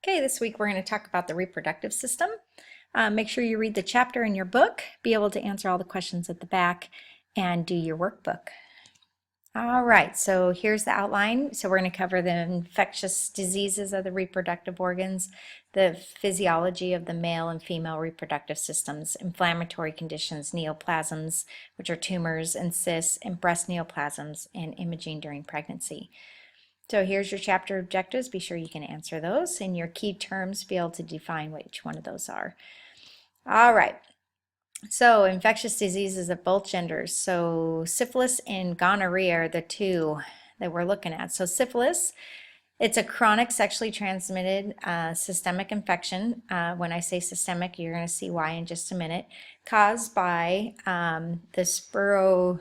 Okay, this week we're going to talk about the reproductive system. Make sure you read the chapter in your book, be able to answer all the questions at the back, and do your workbook. All right, so here's the outline. So we're going to cover the infectious diseases of the reproductive organs, the physiology of the male and female reproductive systems, inflammatory conditions, neoplasms, which are tumors and cysts, and breast neoplasms, and imaging during pregnancy. So here's your chapter objectives. Be sure you can answer those, and your key terms, be able to define which one of those are. All right. So infectious diseases of both genders. So syphilis and gonorrhea are the two that we're looking at. So syphilis, it's a chronic sexually transmitted systemic infection. When I say systemic, you're going to see why in just a minute. Caused by the spirochete,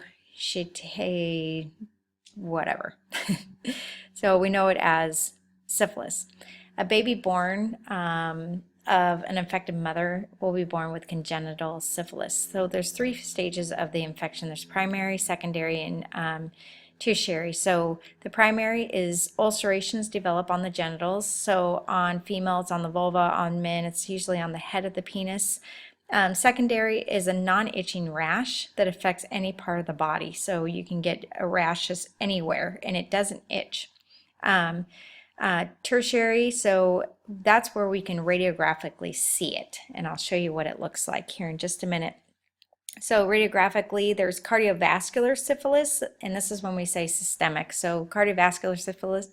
whatever. So we know it as syphilis. A baby born of an infected mother will be born with congenital syphilis. So there's three stages of the infection. There's primary, secondary, and tertiary. So the primary is ulcerations develop on the genitals. So on females, on the vulva, on men, it's usually on the head of the penis. Secondary is a non-itching rash that affects any part of the body. So you can get a rash just anywhere and it doesn't itch. Tertiary, so that's where we can radiographically see it. And I'll show you what it looks like here in just a minute. So radiographically, there's cardiovascular syphilis, and this is when we say systemic. So cardiovascular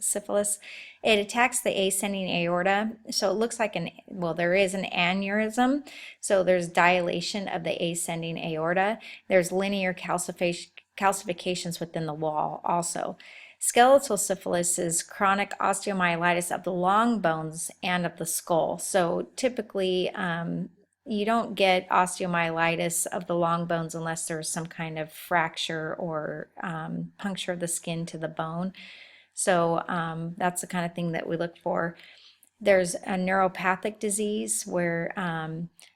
syphilis, it attacks the ascending aorta. So it looks like there is an aneurysm. So there's dilation of the ascending aorta. There's linear calcifications within the wall also. Skeletal syphilis is chronic osteomyelitis of the long bones and of the skull. So typically, you don't get osteomyelitis of the long bones unless there's some kind of fracture or puncture of the skin to the bone. So that's the kind of thing that we look for. There's a neuropathic disease where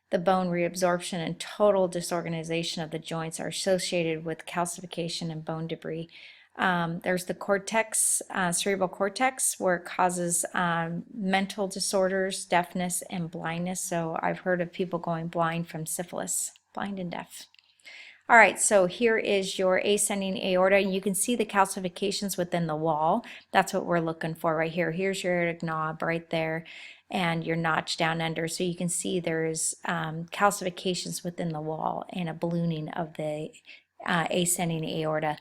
the bone reabsorption and total disorganization of the joints are associated with calcification and bone debris. There's the cortex, cerebral cortex, where it causes mental disorders, deafness, and blindness. So I've heard of people going blind from syphilis, blind and deaf. All right, so here is your ascending aorta. You can see the calcifications within the wall. That's what we're looking for right here. Here's your aortic knob right there and your notch down under. So you can see there's calcifications within the wall and a ballooning of the ascending aorta.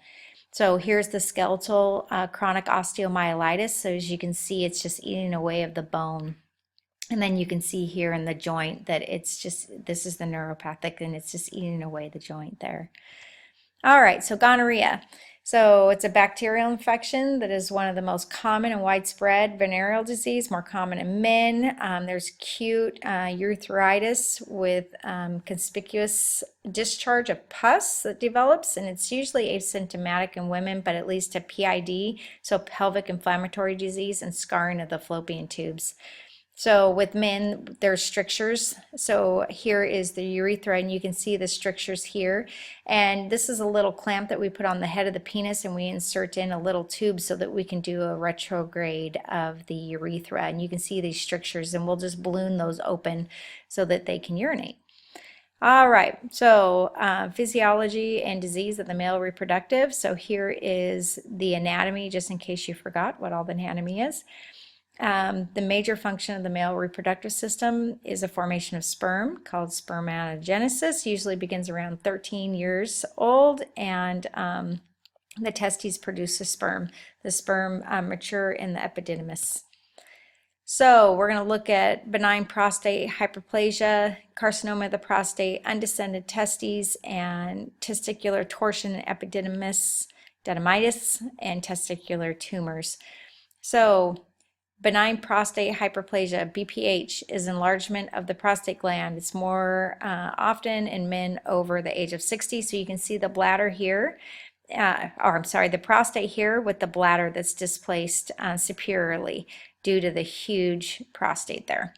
So here's the skeletal chronic osteomyelitis. So as you can see, it's just eating away of the bone. And then you can see here in the joint that it's just, this is the neuropathic, and it's just eating away the joint there. All right, so gonorrhea. So it's a bacterial infection that is one of the most common and widespread venereal disease, more common in men. There's acute urethritis with conspicuous discharge of pus that develops, and it's usually asymptomatic in women, but it leads to PID, so pelvic inflammatory disease, and scarring of the fallopian tubes. So with men, there's strictures. So here is the urethra, and you can see the strictures here. And this is a little clamp that we put on the head of the penis, and we insert in a little tube so that we can do a retrograde of the urethra. And you can see these strictures, and we'll just balloon those open so that they can urinate. All right, so physiology and disease of the male reproductive. So here is the anatomy, just in case you forgot what all the anatomy is. The major function of the male reproductive system is a formation of sperm called spermatogenesis. Usually begins around 13 years old, and the testes produce the sperm. The sperm mature in the epididymis. So we're going to look at benign prostate hyperplasia, carcinoma of the prostate, undescended testes, and testicular torsion and epididymitis, and testicular tumors. So benign prostate hyperplasia, BPH, is enlargement of the prostate gland. It's more often in men over the age of 60. So you can see the bladder here, the prostate here with the bladder that's displaced superiorly due to the huge prostate there.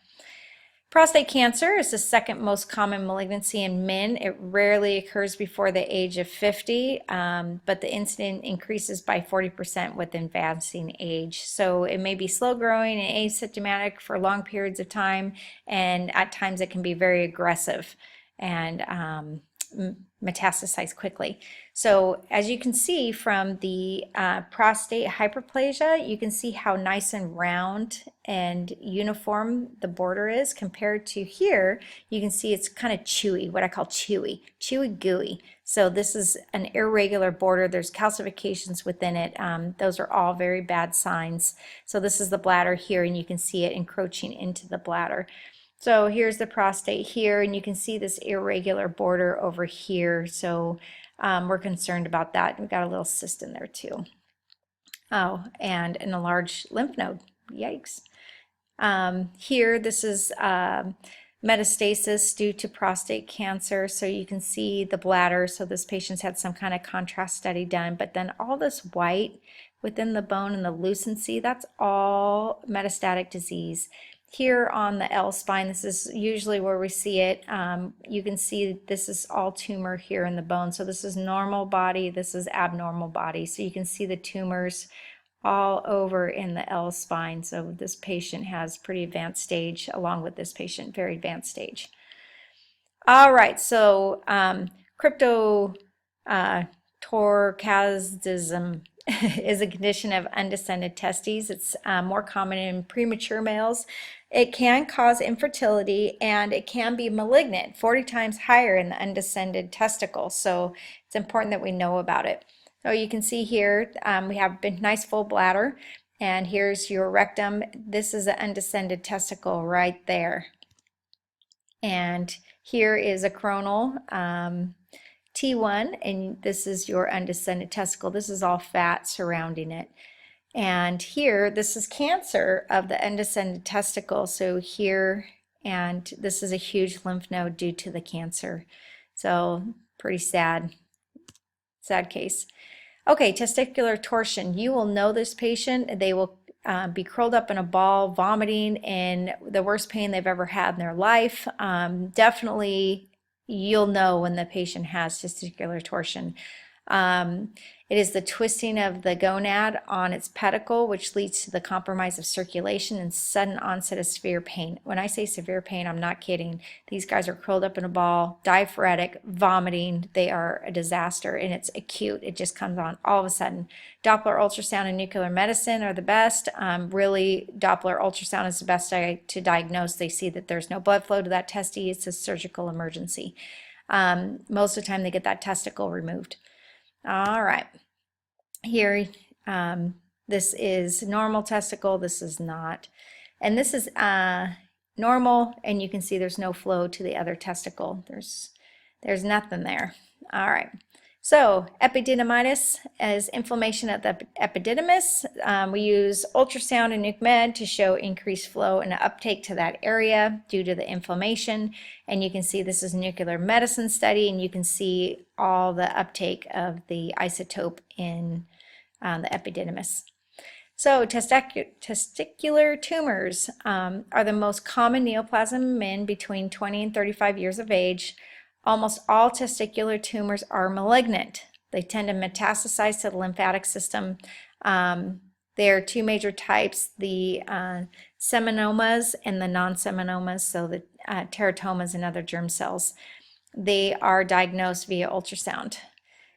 Prostate cancer is the second most common malignancy in men. It rarely occurs before the age of 50, but the incidence increases by 40% with advancing age. So it may be slow growing and asymptomatic for long periods of time, and at times it can be very aggressive and metastasize quickly. So as you can see from the prostate hyperplasia, you can see how nice and round and uniform the border is compared to here. You can see it's kind of chewy, what I call chewy gooey. So this is an irregular border. There's calcifications within it. Those are all very bad signs. So this is the bladder here, and you can see it encroaching into the bladder. So here's the prostate here, and you can see this irregular border over here. So we're concerned about that. We've got a little cyst in there too. Oh, and a large lymph node. Yikes. Here, this is metastasis due to prostate cancer. So you can see the bladder. So this patient's had some kind of contrast study done, but then all this white within the bone and the lucency, that's all metastatic disease. Here on the L spine, this is usually where we see it. You can see this is all tumor here in the bone. So this is normal body, this is abnormal body. So you can see the tumors all over in the L spine. So this patient has pretty advanced stage, along with this patient, very advanced stage. All right, so cryptorchidism is a condition of undescended testes. It's more common in premature males. It can cause infertility, and it can be malignant, 40 times higher in the undescended testicle. So it's important that we know about it. So you can see here we have a nice full bladder, and here's your rectum. This is an undescended testicle right there. And here is a coronal T1, and this is your undescended testicle. This is all fat surrounding it. And here, this is cancer of the undescended testicle. So here, and this is a huge lymph node due to the cancer. So pretty sad case. Okay, testicular torsion. You will know this patient. They will be curled up in a ball, vomiting, and the worst pain they've ever had in their life. Definitely, you'll know when the patient has testicular torsion. It is the twisting of the gonad on its pedicle, which leads to the compromise of circulation and sudden onset of severe pain. When I say severe pain, I'm not kidding. These guys are curled up in a ball, diaphoretic, vomiting. They are a disaster, and it's acute. It just comes on all of a sudden. Doppler ultrasound and nuclear medicine are the best. Really, Doppler ultrasound is the best to diagnose. They see that there's no blood flow to that testis. It's a surgical emergency. Most of the time, they get that testicle removed. All right, here, this is normal testicle, this is not. And this is normal, and you can see there's no flow to the other testicle. There's nothing there. All right, so epididymitis is inflammation of the epididymis. We use ultrasound and nuc med to show increased flow and uptake to that area due to the inflammation. And you can see this is a nuclear medicine study, and you can see all the uptake of the isotope in the epididymis. So testicular tumors are the most common neoplasm in men between 20 and 35 years of age. Almost all testicular tumors are malignant. They tend to metastasize to the lymphatic system. There are two major types, the seminomas and the non-seminomas, so the teratomas and other germ cells. They are diagnosed via ultrasound.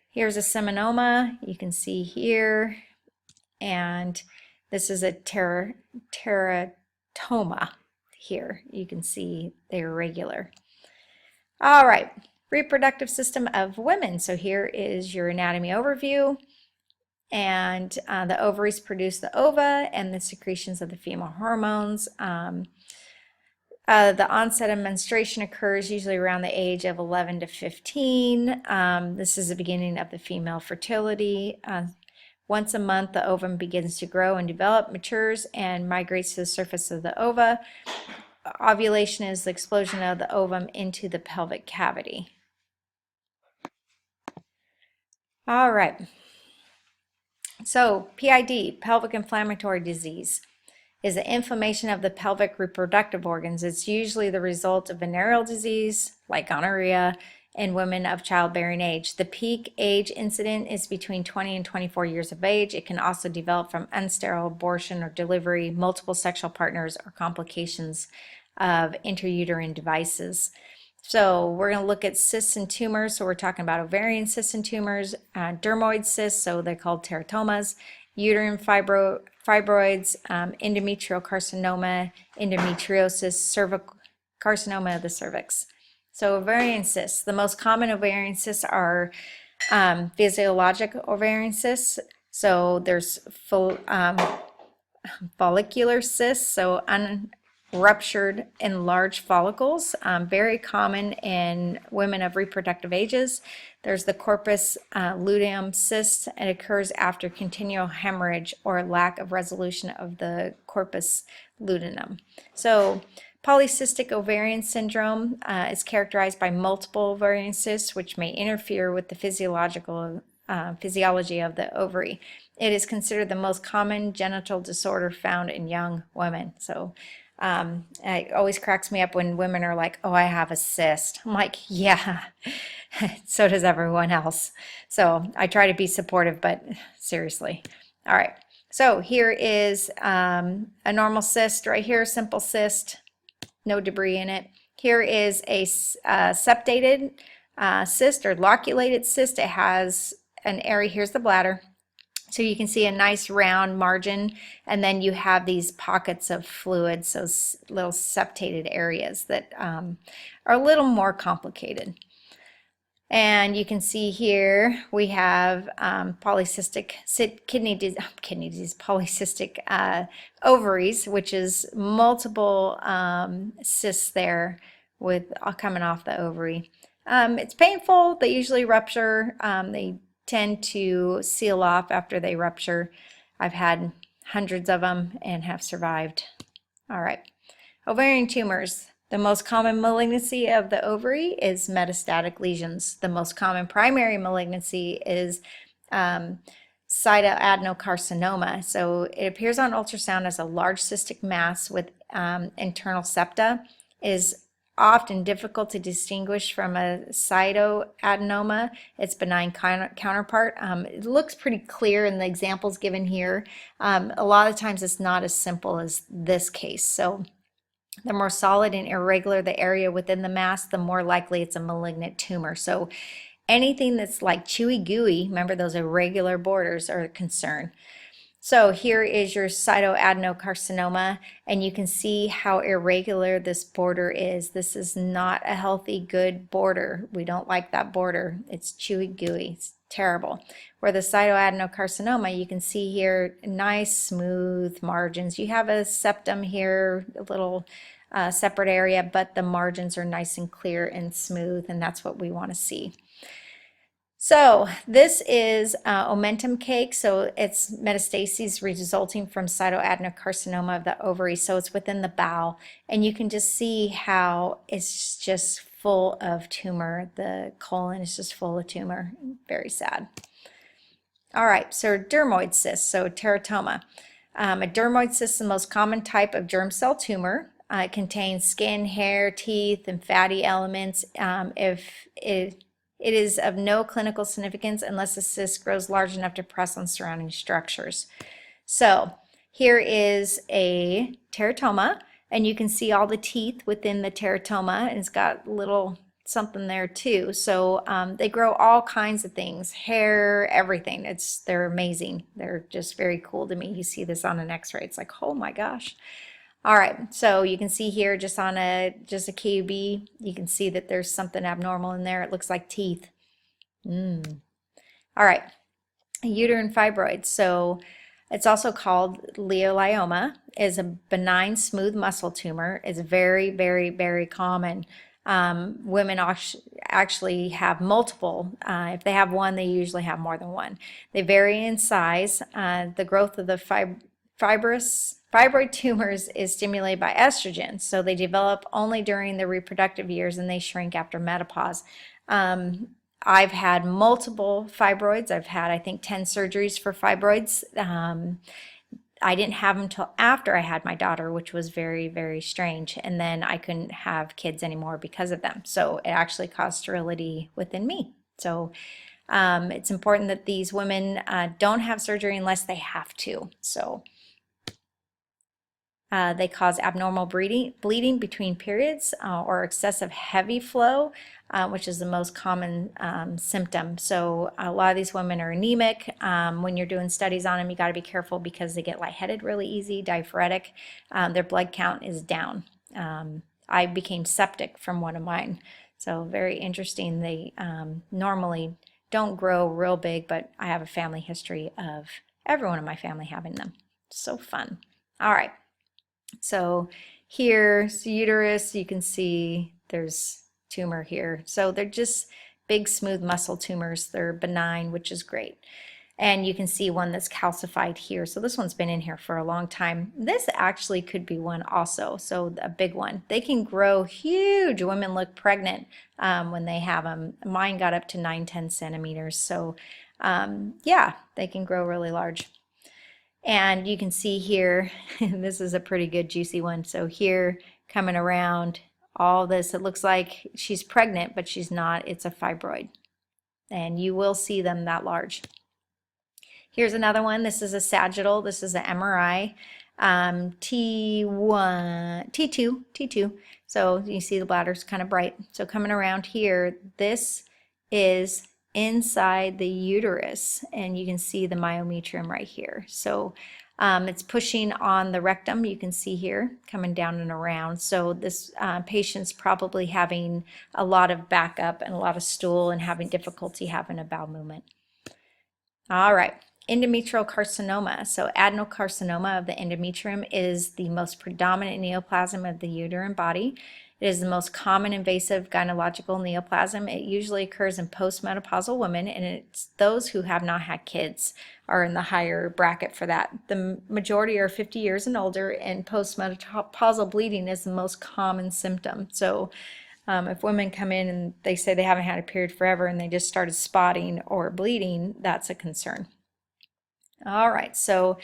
Here's a seminoma, you can see here, and this is a teratoma here. You can see they're irregular. All right, reproductive system of women. So here is your anatomy overview, and the ovaries produce the ova and the secretions of the female hormones. The onset of menstruation occurs usually around the age of 11 to 15. This is the beginning of the female fertility. Once a month, the ovum begins to grow and develop, matures, and migrates to the surface of the ova. Ovulation is the explosion of the ovum into the pelvic cavity. All right. So PID, pelvic inflammatory disease. is the inflammation of the pelvic reproductive organs. It's usually the result of venereal disease like gonorrhea in women of childbearing age. The peak age incident is between 20 and 24 years of age. It can also develop from unsterile abortion or delivery, multiple sexual partners, or complications of intrauterine devices. So we're going to look at cysts and tumors. So we're talking about ovarian cysts and tumors, dermoid cysts, so they're called teratomas, uterine fibroids, endometrial carcinoma, endometriosis, cervical carcinoma of the cervix. So ovarian cysts, the most common ovarian cysts are physiologic ovarian cysts. So there's follicular cysts, so unruptured enlarged follicles, very common in women of reproductive ages. There's the corpus luteum cyst. It occurs after continual hemorrhage or lack of resolution of the corpus luteum. So polycystic ovarian syndrome is characterized by multiple ovarian cysts, which may interfere with the physiology of the ovary. It is considered the most common genital disorder found in young women. So it always cracks me up when women are like, oh, I have a cyst. I'm like, yeah, so does everyone else. So I try to be supportive, but seriously. All right, so here is a normal cyst right here, simple cyst. No debris in it. Here is a septated cyst or loculated cyst. It has an area, here's the bladder. So you can see a nice round margin, and then you have these pockets of fluid, so little septated areas that are a little more complicated. And you can see here we have polycystic polycystic ovaries, which is multiple cysts there with coming off the ovary. It's painful. They usually rupture. They tend to seal off after they rupture. I've had hundreds of them and have survived. All right, ovarian tumors. The most common malignancy of the ovary is metastatic lesions. The most common primary malignancy is cytoadenocarcinoma. So it appears on ultrasound as a large cystic mass with internal septa. It is often difficult to distinguish from a cytoadenoma, its benign counterpart. It looks pretty clear in the examples given here. A lot of times it's not as simple as this case. So the more solid and irregular the area within the mass, the more likely it's a malignant tumor. So anything that's like chewy gooey, remember those irregular borders are a concern. So here is your cytoadenocarcinoma, and you can see how irregular this border is. This is not a healthy, good border. We don't like that border. It's chewy gooey. It's terrible. Where the cytoadenocarcinoma, you can see here nice smooth margins. You have a septum here, a little separate area, but the margins are nice and clear and smooth, and that's what we want to see. So this is omentum cake, so it's metastases resulting from cytoadenocarcinoma of the ovary, so it's within the bowel, and you can just see how it's just full of tumor. The colon is just full of tumor. Very sad. All right, so dermoid cysts, so teratoma. A dermoid cyst is the most common type of germ cell tumor. It contains skin, hair, teeth, and fatty elements. It is of no clinical significance unless the cyst grows large enough to press on surrounding structures. So here is a teratoma, and you can see all the teeth within the teratoma, and it's got little something there too. So they grow all kinds of things, hair, everything. They're amazing. They're just very cool to me. You see this on an x-ray. It's like, oh my gosh. All right, so you can see here just on just a QB, you can see that there's something abnormal in there. It looks like teeth. All right, uterine fibroids. So it's also called leiomyoma. Is a benign smooth muscle tumor. It's very, very, very common. Women actually have multiple. If they have one, they usually have more than one. They vary in size. The growth of the fibroid tumors is stimulated by estrogen, so they develop only during the reproductive years and they shrink after menopause. I've had multiple fibroids. I've had, I think, 10 surgeries for fibroids. I didn't have them till after I had my daughter, which was very, very strange. And then I couldn't have kids anymore because of them. So it actually caused sterility within me. So it's important that these women don't have surgery unless they have to. So they cause abnormal bleeding between periods or excessive heavy flow, which is the most common symptom. So a lot of these women are anemic. When you're doing studies on them, you got to be careful because they get lightheaded really easy, diaphoretic. Their blood count is down. I became septic from one of mine. So very interesting. They normally don't grow real big, but I have a family history of everyone in my family having them. So fun. All right. So here's the uterus. You can see there's tumor here. So they're just big, smooth muscle tumors. They're benign, which is great. And you can see one that's calcified here. So this one's been in here for a long time. This actually could be one also, so a big one. They can grow huge. Women look pregnant when they have them. Mine got up to 9-10 centimeters. So yeah, they can grow really large. And you can see here, this is a pretty good juicy one. So here, coming around, all this, it looks like she's pregnant, but she's not. It's a fibroid. And you will see them that large. Here's another one. This is a sagittal. This is an MRI. T2. So you see the bladder's kind of bright. So coming around here, this is inside the uterus, and you can see the myometrium right here. So it's pushing on the rectum. You can see here coming down and around. So this patient's probably having a lot of backup and a lot of stool and having difficulty having a bowel movement. All right. Endometrial carcinoma. So adenocarcinoma of the endometrium is the most predominant neoplasm of the uterine body. It is the most common invasive gynecological neoplasm. It usually occurs in postmenopausal women, and it's those who have not had kids are in the higher bracket for that. The majority are 50 years and older, and postmenopausal bleeding is the most common symptom. So if women come in and they say they haven't had a period forever and they just started spotting or bleeding, that's a concern. All right, so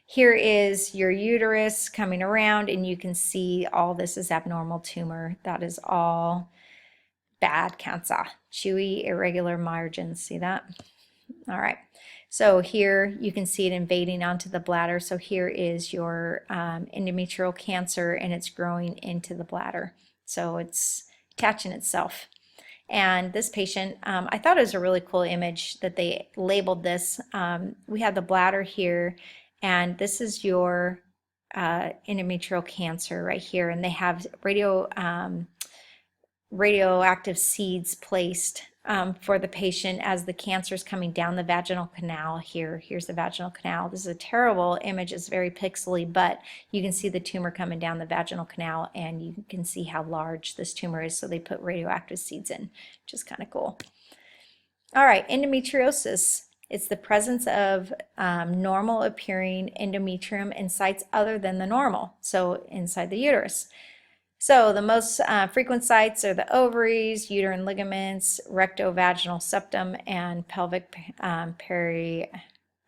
here is your uterus coming around, and you can see all this is abnormal tumor. That is all bad cancer. Chewy, irregular margins. See that? All right. So here you can see it invading onto the bladder. So here is your endometrial cancer, and it's growing into the bladder. So it's catching itself. And this patient, I thought it was a really cool image that they labeled this. We have the bladder here, and this is your endometrial cancer right here. And they have radioactive seeds placed for the patient as the cancer is coming down the vaginal canal here. Here's the vaginal canal. This is a terrible image. It's very pixely, but you can see the tumor coming down the vaginal canal, and you can see how large this tumor is. So they put radioactive seeds in, which is kind of cool. All right, endometriosis. It's the presence of normal appearing endometrium in sites other than the normal, so inside the uterus. So the most frequent sites are the ovaries, uterine ligaments, rectovaginal septum, and pelvic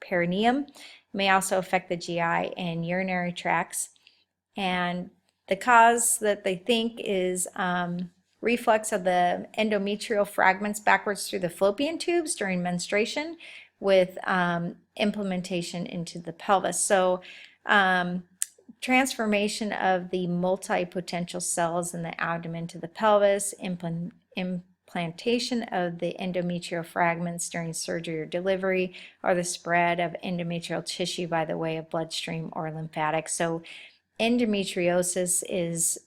perineum. May also affect the GI and urinary tracts. And the cause that they think is reflux of the endometrial fragments backwards through the fallopian tubes during menstruation with implementation into the pelvis. So transformation of the multipotential cells in the abdomen to the pelvis, implantation of the endometrial fragments during surgery or delivery, or the spread of endometrial tissue by the way of bloodstream or lymphatic. So endometriosis is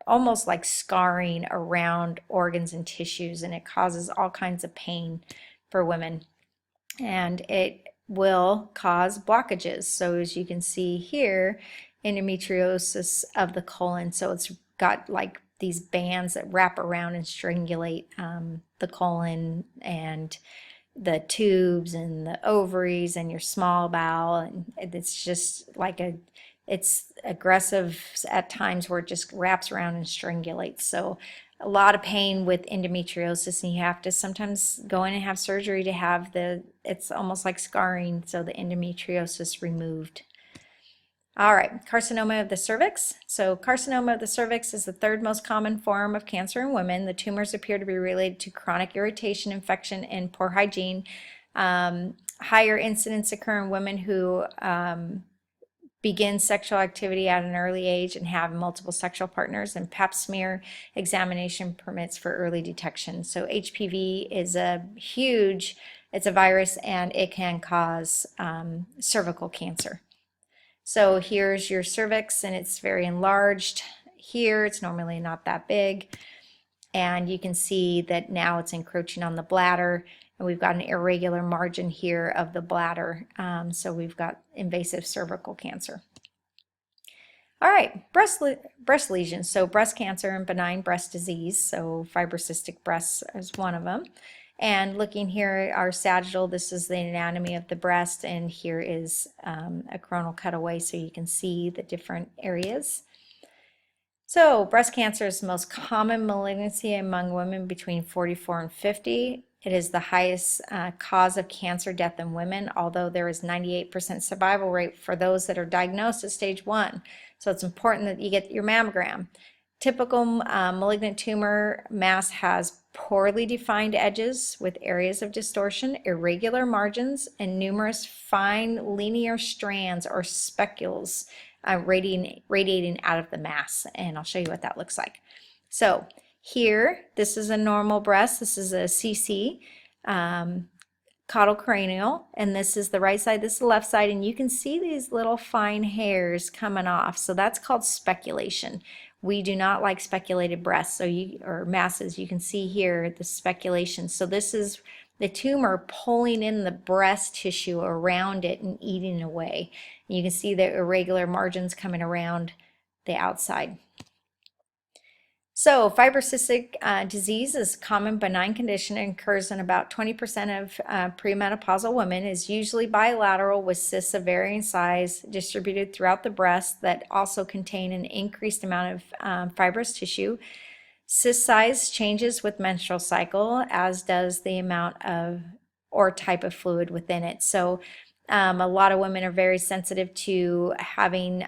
almost like scarring around organs and tissues, and it causes all kinds of pain for women. And it will cause blockages. So as you can see here, endometriosis of the colon. So it's got like these bands that wrap around and strangulate the colon and the tubes and the ovaries and your small bowel. And it's just like it's aggressive at times where it just wraps around and strangulates. So a lot of pain with endometriosis, and you have to sometimes go in and have surgery to have it's almost like scarring, so the endometriosis removed. All right, carcinoma of the cervix. So carcinoma of the cervix is the third most common form of cancer in women. The tumors appear to be related to chronic irritation, infection, and poor hygiene. Higher incidence occur in women who begin sexual activity at an early age and have multiple sexual partners, and pap smear examination permits for early detection. So HPV is it's a virus, and it can cause cervical cancer. So here's your cervix, and it's very enlarged here. It's normally not that big. And you can see that now it's encroaching on the bladder, and we've got an irregular margin here of the bladder. So we've got invasive cervical cancer. All right, breast lesions. So breast cancer and benign breast disease. So fibrocystic breasts is one of them. And looking here at our sagittal, this is the anatomy of the breast, and here is a coronal cutaway so you can see the different areas. So breast cancer is the most common malignancy among women between 44 and 50. It is the highest cause of cancer death in women, although there is 98% survival rate for those that are diagnosed at stage 1. So it's important that you get your mammogram. Typical malignant tumor mass has poorly defined edges with areas of distortion, irregular margins, and numerous fine linear strands or specules radiating out of the mass. And I'll show you what that looks like. So here, this is a normal breast. This is a CC, caudal cranial, and this is the right side, this is the left side, and you can see these little fine hairs coming off. So that's called speculation. We do not like speculated breasts, or masses. You can see here the speculation. So this is the tumor pulling in the breast tissue around it and eating away. And you can see the irregular margins coming around the outside. So fibrocystic disease is a common benign condition and occurs in about 20% of premenopausal women, is usually bilateral with cysts of varying size distributed throughout the breast that also contain an increased amount of fibrous tissue. Cyst size changes with menstrual cycle, as does the amount of or type of fluid within it. So a lot of women are very sensitive to having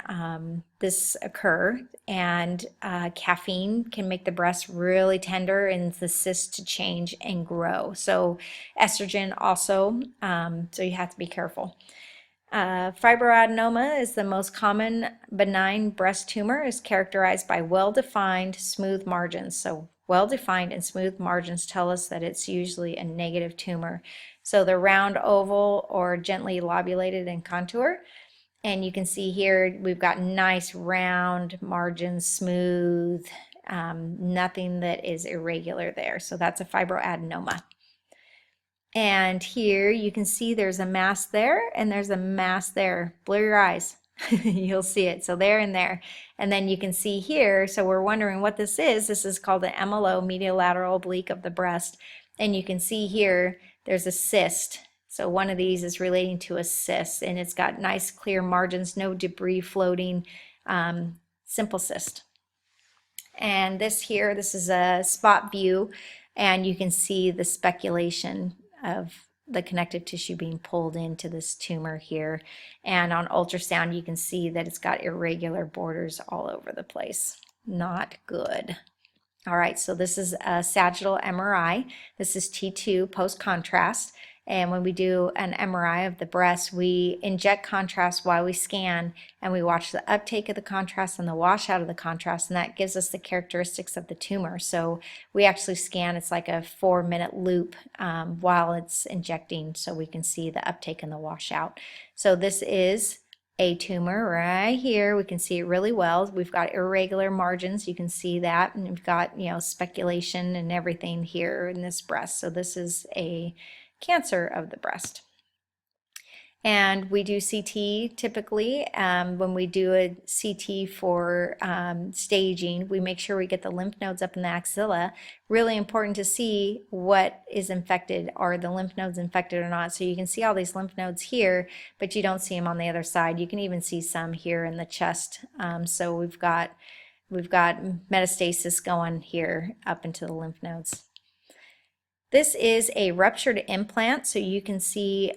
this occur, and caffeine can make the breast really tender and the cyst to change and grow. So estrogen also, so you have to be careful. Fibroadenoma is the most common benign breast tumor, is characterized by well-defined smooth margins. So well-defined and smooth margins tell us that it's usually a negative tumor. So they're round, oval, or gently lobulated in contour. And you can see here we've got nice round margins, smooth, nothing that is irregular there. So that's a fibroadenoma. And here you can see there's a mass there and there's a mass there. Blur your eyes. You'll see it. So there and there. And then you can see here, so we're wondering what this is. This is called the MLO, medial lateral oblique of the breast. And you can see here there's a cyst. So one of these is relating to a cyst, and it's got nice clear margins, no debris floating, simple cyst. And this here, this is a spot view, and you can see the speculation of the connective tissue being pulled into this tumor here. And on ultrasound, you can see that it's got irregular borders all over the place. Not good. All right, so this is a sagittal MRI. This is T2 post-contrast. And when we do an MRI of the breast, we inject contrast while we scan, and we watch the uptake of the contrast and the washout of the contrast, and that gives us the characteristics of the tumor. So we actually scan, it's like a 4-minute loop while it's injecting, so we can see the uptake and the washout. So this is a tumor right here. We can see it really well. We've got irregular margins, you can see that, and we've got, you know, speculation and everything here in this breast. So this is a cancer of the breast. And we do CT typically. When we do a CT for staging, we make sure we get the lymph nodes up in the axilla. Really important to see what is infected. Are the lymph nodes infected or not? So you can see all these lymph nodes here, but you don't see them on the other side. You can even see some here in the chest. So we've got metastasis going here up into the lymph nodes. This is a ruptured implant, so you can see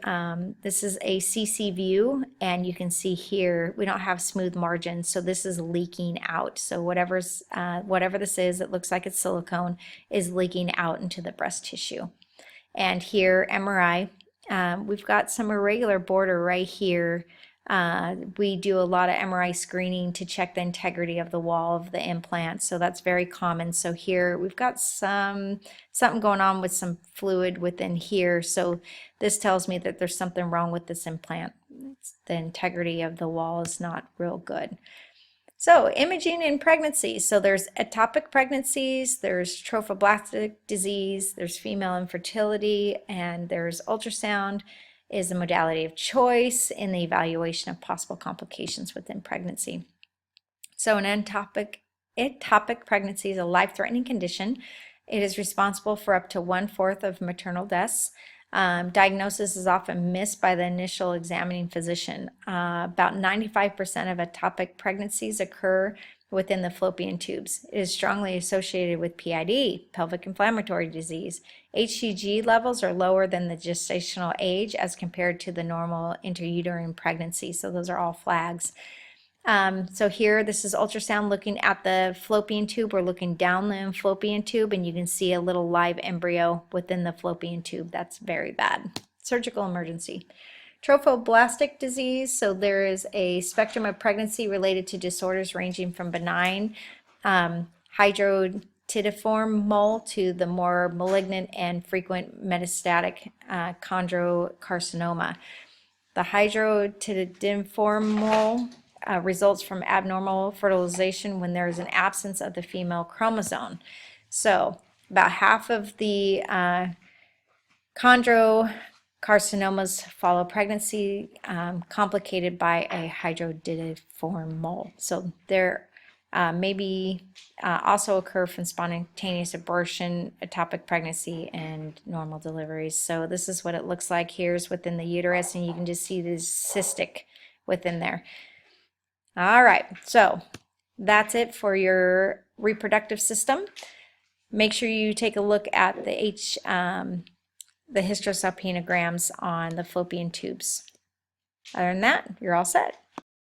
this is a CC view, and you can see here we don't have smooth margins, so this is leaking out. So whatever this is, it looks like it's silicone, is leaking out into the breast tissue. And here, MRI, we've got some irregular border right here. We do a lot of MRI screening to check the integrity of the wall of the implant, so that's very common. So here we've got something going on with some fluid within here, so this tells me that there's something wrong with this implant. The integrity of the wall is not real good. So imaging in pregnancy. So there's ectopic pregnancies, there's trophoblastic disease, there's female infertility, and there's ultrasound is a modality of choice in the evaluation of possible complications within pregnancy. So an ectopic pregnancy is a life-threatening condition. It is responsible for up to 1/4 of maternal deaths. Diagnosis is often missed by the initial examining physician. About 95% of ectopic pregnancies occur within the fallopian tubes. It is strongly associated with PID, pelvic inflammatory disease. HCG levels are lower than the gestational age as compared to the normal intrauterine pregnancy. So those are all flags. So here, this is ultrasound looking at the fallopian tube. We're looking down the fallopian tube, and you can see a little live embryo within the fallopian tube. That's very bad. Surgical emergency. Trophoblastic disease, so there is a spectrum of pregnancy related to disorders ranging from benign hydrotidiform mole to the more malignant and frequent metastatic chondrocarcinoma. The hydrotidiform mole results from abnormal fertilization when there is an absence of the female chromosome. So about half of the chondrocarcinomas follow pregnancy complicated by a hydrotidiform mole. So there maybe also occur from spontaneous abortion, ectopic pregnancy, and normal deliveries. So this is what it looks like. Here's within the uterus, and you can just see this cystic within there. All right, so that's it for your reproductive system. Make sure you take a look at the hysterosalpinograms on the fallopian tubes. Other than that, you're all set.